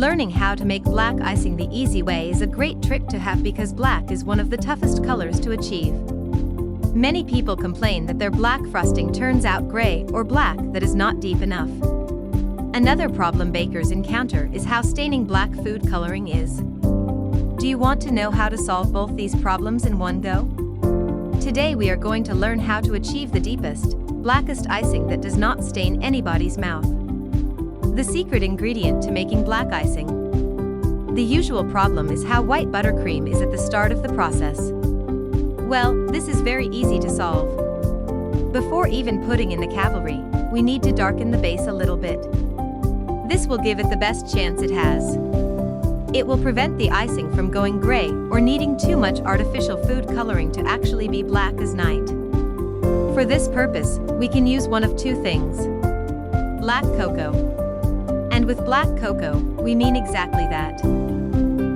Learning how to make black icing the easy way is a great trick to have because black is one of the toughest colors to achieve. Many people complain that their black frosting turns out gray or black that is not deep enough. Another problem bakers encounter is how staining black food coloring is. Do you want to know how to solve both these problems in one go? Today we are going to learn how to achieve the deepest, blackest icing that does not stain anybody's mouth. The secret ingredient to making black icing. The usual problem is how white buttercream is at the start of the process. Well, this is very easy to solve. Before even putting in the cavalry, we need to darken the base a little bit. This will give it the best chance it has. It will prevent the icing from going gray or needing too much artificial food coloring to actually be black as night. For this purpose, we can use one of two things: black cocoa. And with black cocoa, we mean exactly that.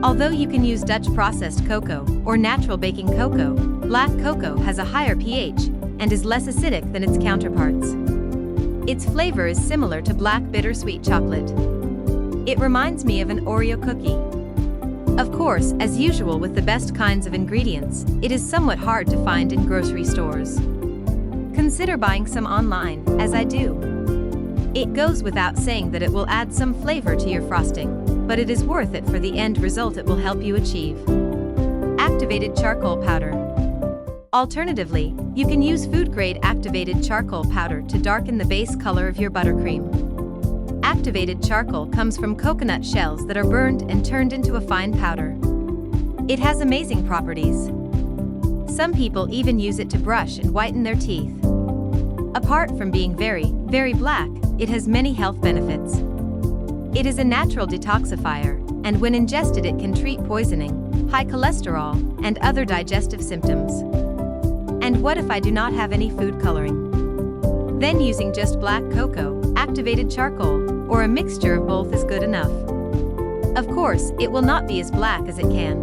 Although you can use Dutch processed cocoa or natural baking cocoa, black cocoa has a higher pH and is less acidic than its counterparts. Its flavor is similar to black bittersweet chocolate. It reminds me of an Oreo cookie. Of course, as usual with the best kinds of ingredients, it is somewhat hard to find in grocery stores. Consider buying some online, as I do. It goes without saying that it will add some flavor to your frosting, but it is worth it for the end result it will help you achieve. Activated charcoal powder. Alternatively, you can use food-grade activated charcoal powder to darken the base color of your buttercream. Activated charcoal comes from coconut shells that are burned and turned into a fine powder. It has amazing properties. Some people even use it to brush and whiten their teeth. Apart from being very, very black, it has many health benefits. It is a natural detoxifier, and when ingested it can treat poisoning, high cholesterol, and other digestive symptoms. And what if I do not have any food coloring? Then using just black cocoa, activated charcoal, or a mixture of both is good enough. Of course, it will not be as black as it can.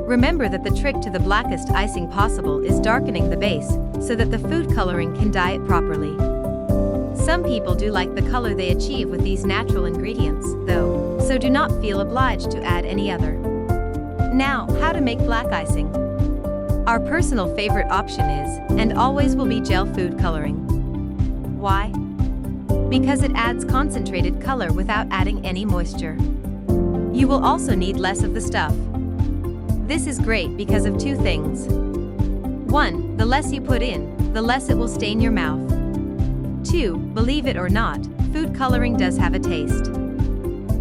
Remember that the trick to the blackest icing possible is darkening the base, so that the food coloring can dye it properly. Some people do like the color they achieve with these natural ingredients, though, so do not feel obliged to add any other. Now, how to make black icing. Our personal favorite option is, and always will be, gel food coloring. Why? Because it adds concentrated color without adding any moisture. You will also need less of the stuff. This is great because of two things. 1. The less you put in, the less it will stain your mouth. 2. Believe it or not, food coloring does have a taste.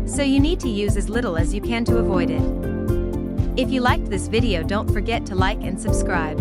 So you need to use as little as you can to avoid it. If you liked this video, don't forget to like and subscribe.